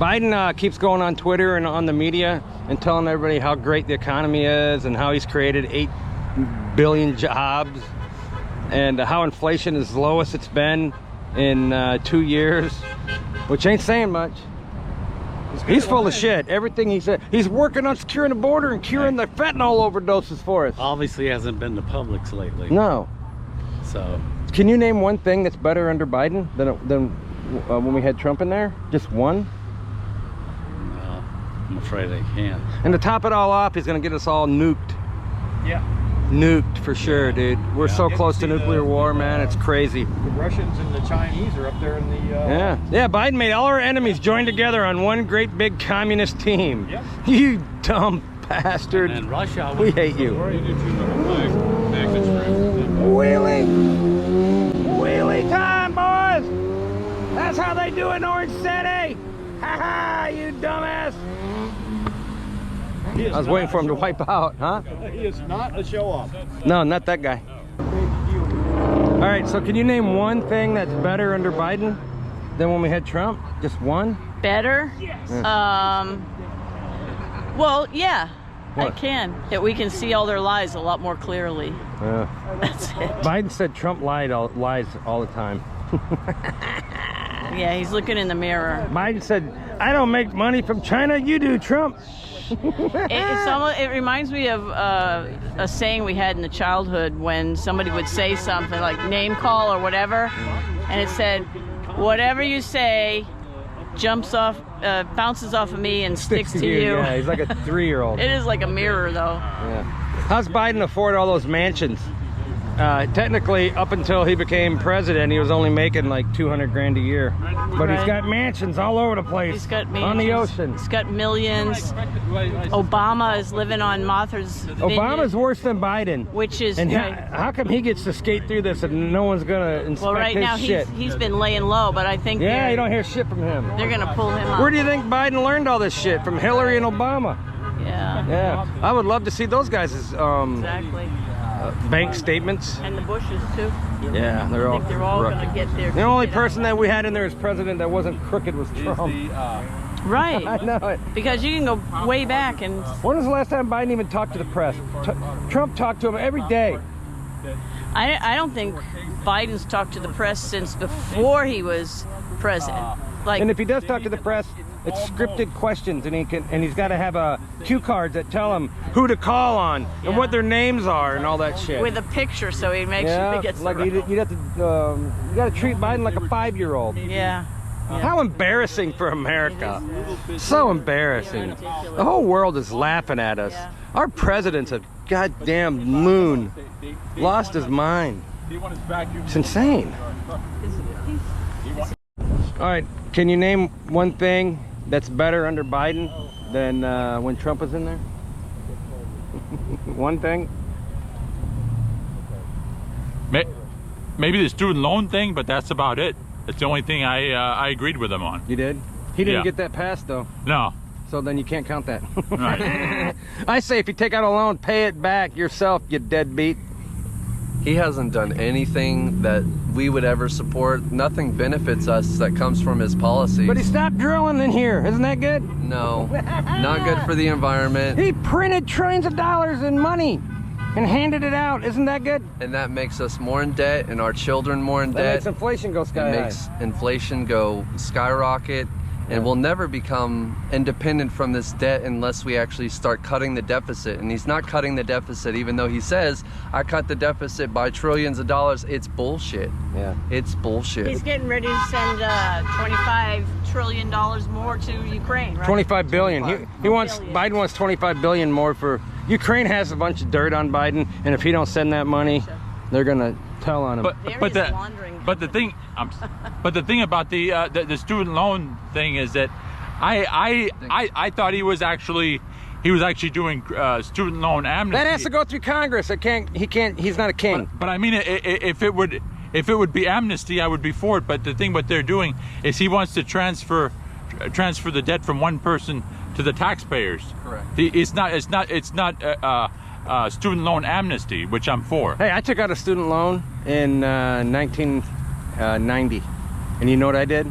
Biden keeps going on Twitter and on the media and telling everybody how great the economy is and how he's created 8 billion jobs and how inflation is the lowest it's been in 2 years, which ain't saying much. He's full of shit. Everything he said. He's working on securing the border and curing the fentanyl overdoses for us. Obviously hasn't been to Publix lately. No. So. Can you name one thing that's better under Biden than when we had Trump in there? Just one? No, I'm afraid I can't. And to top it all off, he's going to get us all nuked. Yeah. Nuked for sure, dude. We're so close to nuclear war, man. It's crazy. The Russians and the Chinese are up there in the... Yeah, Biden made all our enemies join together on one great big communist team. Yep. You dumb bastard. And Russia... We hate you. Wheelie! Wheelie time, boys! That's how they do it in Orange City! Ha ha, you dumbass! I was waiting for him to wipe out, huh? He is not a show-off. No, not that guy. All right, so can you name one thing that's better under Biden than when we had Trump? Just one? Better? Yeah. Well, yeah, What? I can. That we can see all their lies a lot more clearly. That's it. Biden said Trump lies all the time. Yeah, he's looking in the mirror. Biden said, I don't make money from China, you do, Trump. It reminds me of a saying we had in the childhood when somebody would say something like name call or whatever, and it said, whatever you say bounces off of me and sticks to you. Yeah, he's like a 3-year-old. It is like a mirror, though. Yeah. How's Biden afford all those mansions? Technically, up until he became president, he was only making like 200 grand a year. But he's got mansions all over the place. He's got mansions, on the ocean. He's got millions. Obama is living on Martha's Vineyard. Obama's worse than Biden. Which is... And how come he gets to skate through this and no one's gonna inspect well, right his now shit? he's been laying low, but I think you don't hear shit from him. They're gonna pull him up. Where do you think Biden learned all this shit? From Hillary and Obama? Yeah. Yeah. I would love to see those guys' exactly. Bank statements. And the Bushes too. Yeah, they're all gonna get there. The only person that we had in there as president that wasn't crooked was Trump. Right. I know it. Because you can go way back and... When was the last time Biden even talked to the press? Trump talked to him every day. I don't think Biden's talked to the press since before he was president. And if he does talk to the press, it's scripted questions, and he's got to have cue cards that tell him who to call on and what their names are and all that shit. With a picture, so he makes sure he gets like the you'd have to you got to treat Biden like a 5-year-old. Yeah. How embarrassing for America. So embarrassing. The whole world is laughing at us. Our president's a goddamn loon. Lost his mind. It's insane. All right, can you name one thing that's better under Biden than when Trump was in there? One thing? Maybe the student loan thing, but that's about it. That's the only thing I agreed with him on. You did? He didn't get that passed, though. No. So then you can't count that. Right. I say if you take out a loan, pay it back yourself, you deadbeat. He hasn't done anything that we would ever support. Nothing benefits us that comes from his policies. But he stopped drilling in here. Isn't that good? No, not good for the environment. He printed trillions of dollars in money and handed it out. Isn't that good? And that makes us more in debt and our children more in debt. That makes inflation go sky high. It makes inflation go skyrocket. And we'll never become independent from this debt unless we actually start cutting the deficit. And he's not cutting the deficit, even though he says, I cut the deficit by trillions of dollars. It's bullshit. Yeah. It's bullshit. He's getting ready to send $25 trillion more to Ukraine, right? 25 billion. Biden wants 25 billion more for... Ukraine has a bunch of dirt on Biden, and if he don't send that money, they're gonna tell on him. But the thing about the student loan thing is that I thought he was actually doing student loan amnesty. That has to go through Congress. He's not a king. But I mean, if it would be amnesty, I would be for it. But the thing what they're doing is he wants to transfer the debt from one person to the taxpayers. Correct. It's not student loan amnesty, which I'm for. Hey, I took out a student loan in 1990, and you know what I did?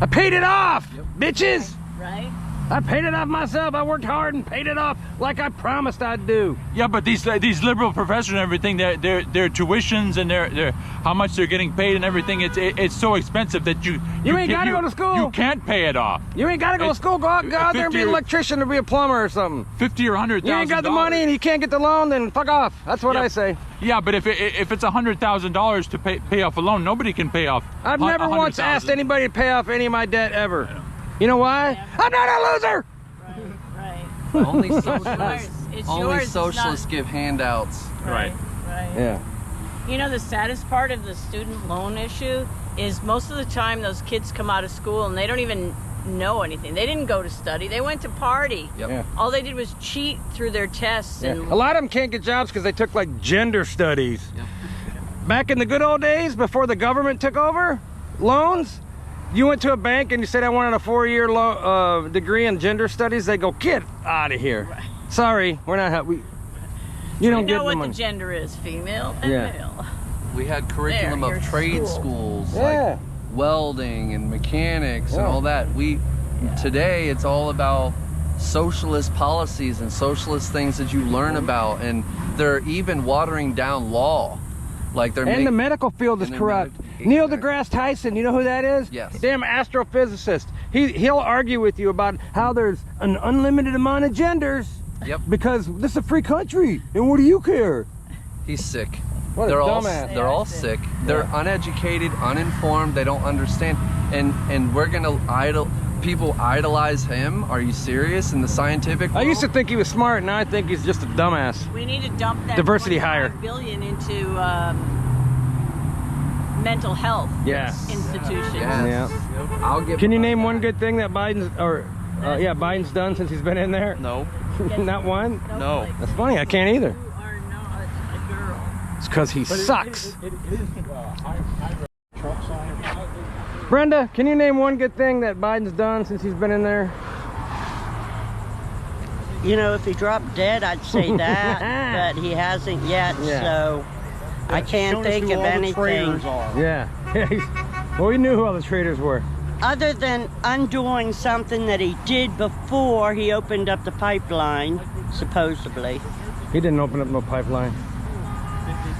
I paid it off, bitches. Right? I paid it off myself. I worked hard and paid it off like I promised I'd do. Yeah, but these liberal professors and everything, their tuitions and their how much they're getting paid and everything, it's so expensive that you ain't can't- gotta go to school. You can't pay it off. You ain't got to go to It's school. Go out there and be 50 an electrician or be a plumber or something. 50 or 100,000. You ain't got the money and you can't get the loan, then fuck off. That's what I say. Yeah, but if it's $100,000 to pay off a loan, nobody can pay off. I've never once asked anybody to pay off any of my debt ever. You know why? I'm not a loser. Right. Only It's socialists, yours. only It's socialists not- give handouts. Right. Right. Yeah. You know, the saddest part of the student loan issue is most of the time those kids come out of school and they don't even know anything. They didn't go to study. They went to party. Yep. Yeah. All they did was cheat through their tests. Yeah. And A lot of them can't get jobs because they took like gender studies. Yep. Back in the good old days, before the government took over loans, you went to a bank and you said, I wanted a 4-year degree in gender studies. They go, get out of here. Sorry, we're not. You don't you get know the what money. the gender is, female and Yeah. male. We had curriculum There, of your trade school. schools, Yeah. like welding and mechanics and Yeah. all that. Today it's all about socialist policies and socialist things that you learn about, and they're even watering down law. Like they're And the medical field is and the corrupt. medical- Neil Exactly. deGrasse Tyson, you know who that is? Yes. Damn astrophysicist. He'll argue with you about how there's an unlimited amount of genders. Yep. Because this is a free country, and what do you care? He's sick. What a they're all dumbass. they're all sick. They're uneducated, uninformed. They don't understand, and we're gonna people idolize him. Are you serious? In the scientific I used to world? think he was smart, now I think he's just a dumbass. We need to dump that Diversity 25 hire. billion into mental health Yeah. institutions. Yes. Yeah. I'll give. Can you name one good thing that Biden's done since he's been in there? No. Not one? No. That's funny, I can't either. You are not a girl. It's because he sucks. It is truck sign. Brenda, can you name one good thing that Biden's done since he's been in there? You know, if he dropped dead, I'd say that, but he hasn't yet, Yeah. so I can't Showing us think who of all the anything. traitors are. Yeah. Well, we knew who all the traitors were. Other than undoing something that he did before he opened up the pipeline, supposedly. He didn't open up no pipeline.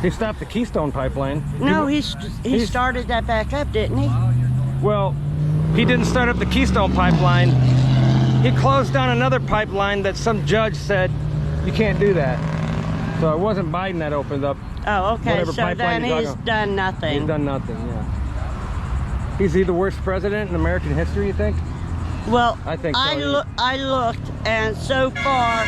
He stopped the Keystone pipeline. No, he started that back up, didn't he? Well, he didn't start up the Keystone pipeline. He closed down another pipeline that some judge said you can't do that. So it wasn't Biden that opened up. Oh, okay, Whatever so pipeline then you're he's talking done nothing. He's done nothing, yeah. Is he the worst president in American history, you think? Well, I think so, I yeah. looked, and so far,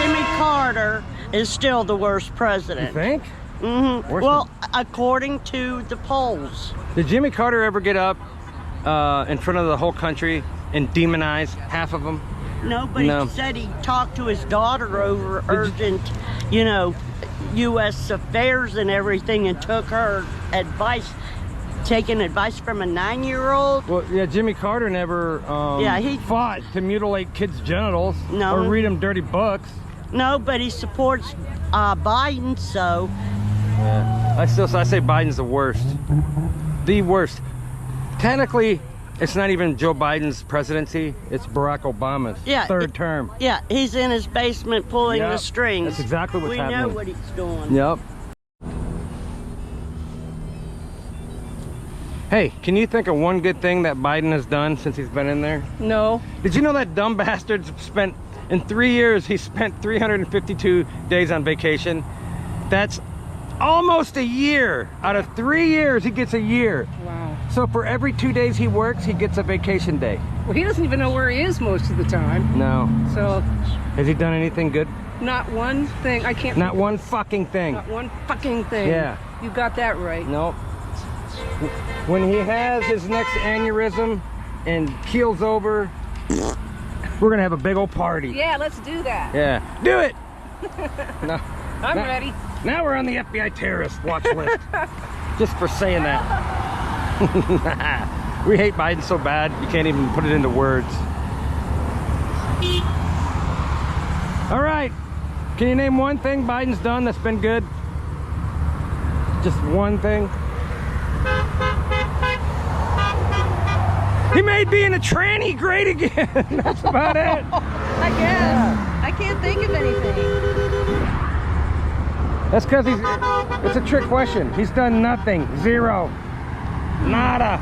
Jimmy Carter is still the worst You president. think? Mm-hmm. Worse Well, according to the polls. Did Jimmy Carter ever get up in front of the whole country and demonize half of them? Nobody No. said he talked to his daughter over urgent, you know, U.S. affairs and everything, and took her advice, taking advice from a 9-year-old. Well, yeah, Jimmy Carter never Yeah, he- fought to mutilate kids' genitals No. or read them dirty books. No, but he supports Biden, so Yeah. I say Biden's the worst. The worst. Technically, it's not even Joe Biden's presidency, it's Barack Obama's third term. yeah, he's in his basement pulling Yep, the strings. that's exactly what's we happening. know what he's doing. Yep. Hey, can you think of one good thing that Biden has done since he's been in there? No. Did you know that dumb bastard spent, in 3 years, he spent 352 days on vacation? That's almost a year. Out of 3 years, he gets a year. Wow. So for every 2 days he works, he gets a vacation day. Well, he doesn't even know where he is most of the time. No. So, Has he done anything good? not one thing. I can't. Not one fucking thing. Not one fucking thing. Yeah. You got that right. Nope. When he has his next aneurysm and keels over, we're gonna have a big old party. Yeah, let's do that. Yeah. Do it! No. I'm No. ready. Now we're on the FBI terrorist watch list. Just for saying that. We hate Biden so bad, you can't even put it into words. All right. Can you name one thing Biden's done that's been good? Just one thing? He made being a tranny great again. That's about it. I guess. I can't think of anything. That's because it's a trick question. He's done nothing. Zero. Nada.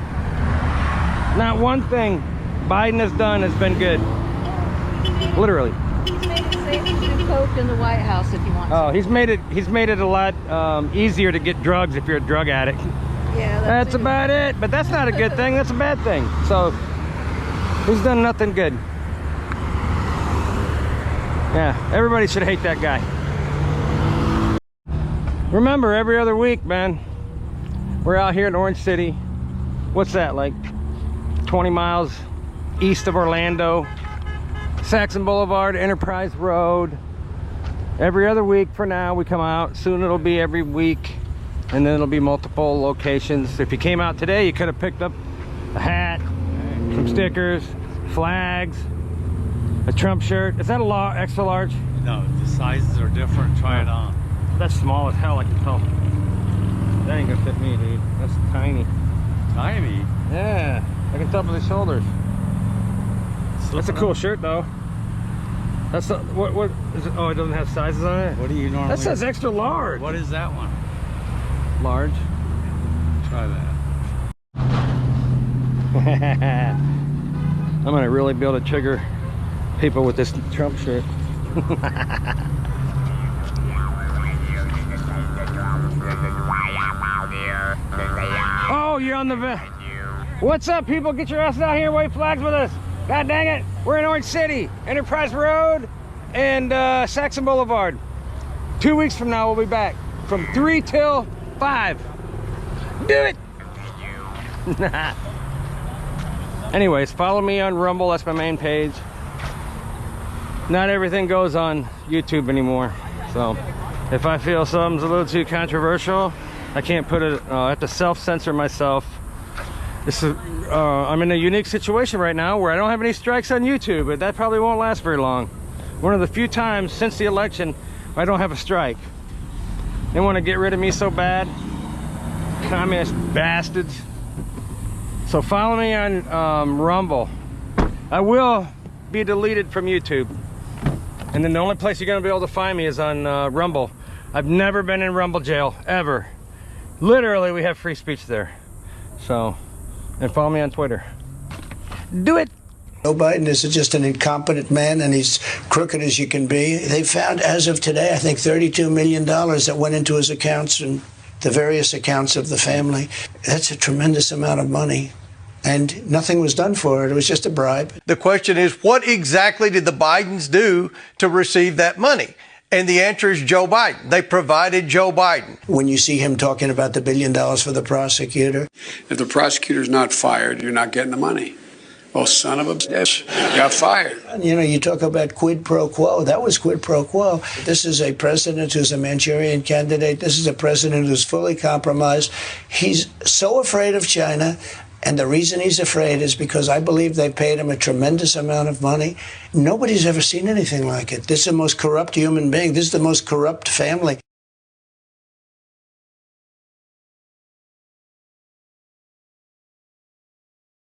Not one thing Biden has done has been good. Literally. He's made it safe to do coke in the White House if you want to. Oh, he's made it a lot easier to get drugs if you're a drug addict. Yeah, That's about it. But that's not a good thing. That's a bad thing. So he's done nothing good. Yeah, everybody should hate that guy. Remember, every other week, man, we're out here in Orange City. What's that, like 20 miles east of Orlando? Saxon Boulevard, Enterprise Road. Every other week for now we come out. Soon it'll be every week, and then it'll be multiple locations. If you came out today, you could have picked up a hat, some stickers, flags, a Trump shirt. Is that a extra large? No, the sizes are different. Try it on. That's small as hell, I can tell. That ain't gonna fit me, dude. That's tiny. Tiny. Yeah, I can tell by the shoulders. That's a cool shirt, though. That's what is it? Oh, it doesn't have sizes on it. What do you normally? That says extra large. What is that one? Large. Try that. I'm gonna really be able to trigger people with this Trump shirt. Oh, you're on the. What's up, people? Get your ass out here and wave flags with us. God dang it. We're in Orange City, Enterprise Road, and Saxon Boulevard. 2 weeks from now, we'll be back from 3 till 5. Do it. Anyways, follow me on Rumble. That's my main page. Not everything goes on YouTube anymore. So if I feel something's a little too controversial, I can't put it, I have to self-censor myself. This is, I'm in a unique situation right now where I don't have any strikes on YouTube, but that probably won't last very long. One of the few times since the election I don't have a strike. They want to get rid of me so bad. Communist bastards. So follow me on Rumble. I will be deleted from YouTube. And then the only place you're going to be able to find me is on Rumble. I've never been in Rumble jail, ever. Literally, we have free speech there. So, and follow me on Twitter. Do it! Joe Biden is just an incompetent man, and he's crooked as you can be. They found, as of today, I think $32 million that went into his accounts and the various accounts of the family. That's a tremendous amount of money. And nothing was done for it. It was just a bribe. The question is, what exactly did the Bidens do to receive that money? And the answer is Joe Biden. They provided Joe Biden. When you see him talking about the $1 billion for the prosecutor. If the prosecutor's not fired, you're not getting the money. Oh, son of a bitch, got fired. You know, you talk about quid pro quo. That was quid pro quo. This is a president who's a Manchurian candidate. This is a president who's fully compromised. He's so afraid of China. And the reason he's afraid is because I believe they paid him a tremendous amount of money. Nobody's ever seen anything like it. This is the most corrupt human being. This is the most corrupt family.